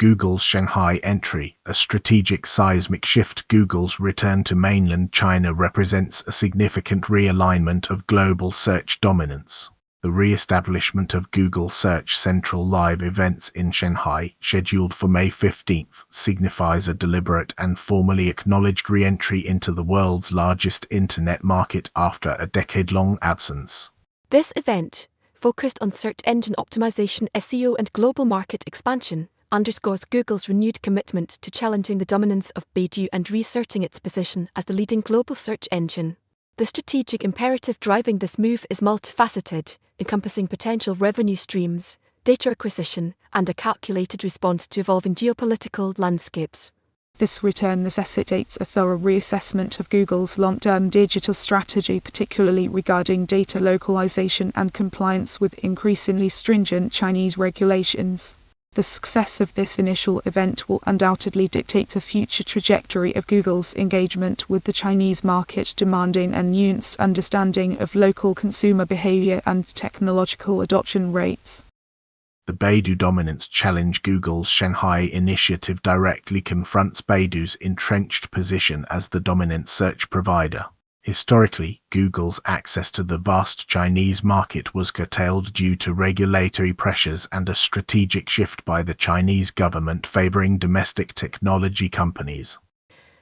Google's Shanghai entry, a strategic seismic shift. Google's return to mainland China represents a significant realignment of global search dominance. The re-establishment of Google Search Central live events in Shanghai, scheduled for May 15, signifies a deliberate and formally acknowledged re-entry into the world's largest internet market after a decade-long absence. This event, focused on search engine optimization, SEO, and global market expansion, underscores Google's renewed commitment to challenging the dominance of Baidu and reasserting its position as the leading global search engine. The strategic imperative driving this move is multifaceted, encompassing potential revenue streams, data acquisition, and a calculated response to evolving geopolitical landscapes. This return necessitates a thorough reassessment of Google's long-term digital strategy, particularly regarding data localization and compliance with increasingly stringent Chinese regulations. The success of this initial event will undoubtedly dictate the future trajectory of Google's engagement with the Chinese market, demanding a nuanced understanding of local consumer behavior and technological adoption rates. The Baidu dominance challenge. Google's Shanghai initiative directly confronts Baidu's entrenched position as the dominant search provider. Historically, Google's access to the vast Chinese market was curtailed due to regulatory pressures and a strategic shift by the Chinese government favoring domestic technology companies.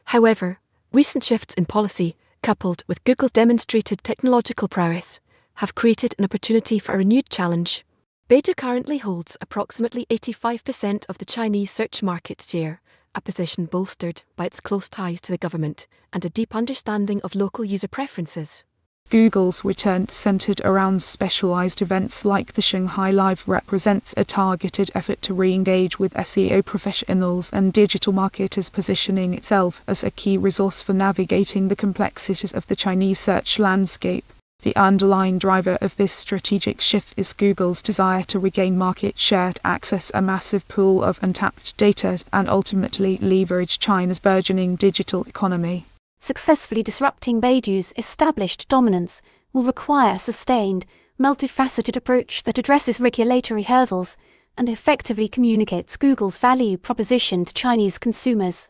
However, recent shifts in policy, coupled with Google's demonstrated technological prowess, have created an opportunity for a renewed challenge. Baidu currently holds approximately 85% of the Chinese search market share, a position bolstered by its close ties to the government and a deep understanding of local user preferences. Google's return, centered around specialized events like the Shanghai Live, represents a targeted effort to re-engage with SEO professionals and digital marketers, positioning itself as a key resource for navigating the complexities of the Chinese search landscape. The underlying driver of this strategic shift is Google's desire to regain market share, access a massive pool of untapped data, and ultimately leverage China's burgeoning digital economy. Successfully disrupting Baidu's established dominance will require a sustained, multifaceted approach that addresses regulatory hurdles and effectively communicates Google's value proposition to Chinese consumers.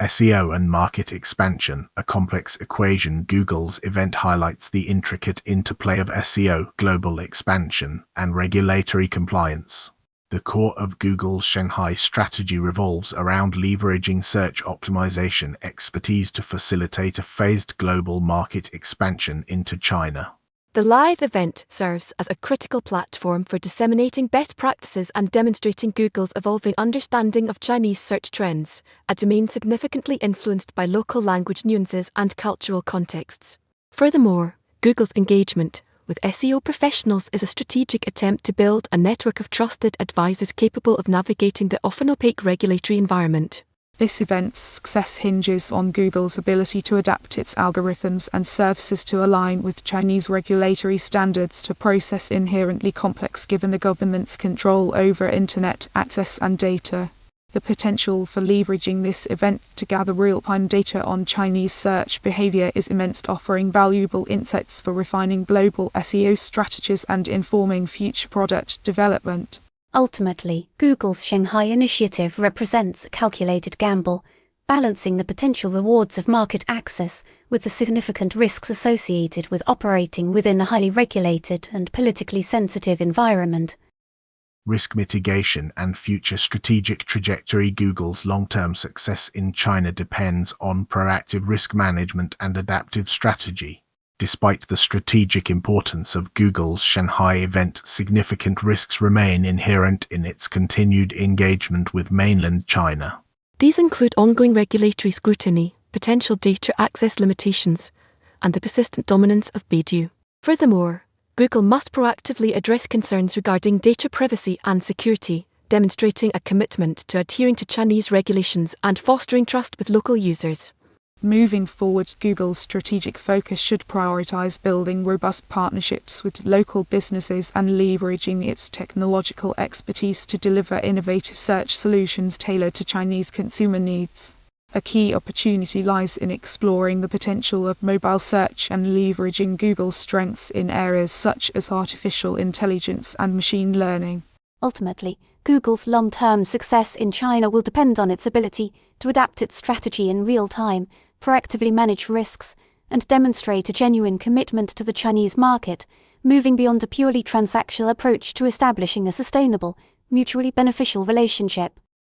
SEO and market expansion, a complex equation. Google's event highlights the intricate interplay of SEO, global expansion, and regulatory compliance. The core of Google's Shanghai strategy revolves around leveraging search optimization expertise to facilitate a phased global market expansion into China. The live event serves as a critical platform for disseminating best practices and demonstrating Google's evolving understanding of Chinese search trends, a domain significantly influenced by local language nuances and cultural contexts. Furthermore, Google's engagement with SEO professionals is a strategic attempt to build a network of trusted advisors capable of navigating the often opaque regulatory environment. This event's success hinges on Google's ability to adapt its algorithms and services to align with Chinese regulatory standards to process inherently complex given the government's control over internet access and data. The potential for leveraging this event to gather real-time data on Chinese search behavior is immense, offering valuable insights for refining global SEO strategies and informing future product development. Ultimately, Google's Shanghai initiative represents a calculated gamble, balancing the potential rewards of market access with the significant risks associated with operating within a highly regulated and politically sensitive environment. Risk mitigation and future strategic trajectory. Google's long-term success in China depends on proactive risk management and adaptive strategy. Despite the strategic importance of Google's Shanghai event, significant risks remain inherent in its continued engagement with mainland China. These include ongoing regulatory scrutiny, potential data access limitations, and the persistent dominance of Baidu. Furthermore, Google must proactively address concerns regarding data privacy and security, demonstrating a commitment to adhering to Chinese regulations and fostering trust with local users. Moving forward, Google's strategic focus should prioritize building robust partnerships with local businesses and leveraging its technological expertise to deliver innovative search solutions tailored to Chinese consumer needs. A key opportunity lies in exploring the potential of mobile search and leveraging Google's strengths in areas such as artificial intelligence and machine learning. Ultimately, Google's long-term success in China will depend on its ability to adapt its strategy in real time, proactively manage risks, and demonstrate a genuine commitment to the Chinese market, moving beyond a purely transactional approach to establishing a sustainable, mutually beneficial relationship.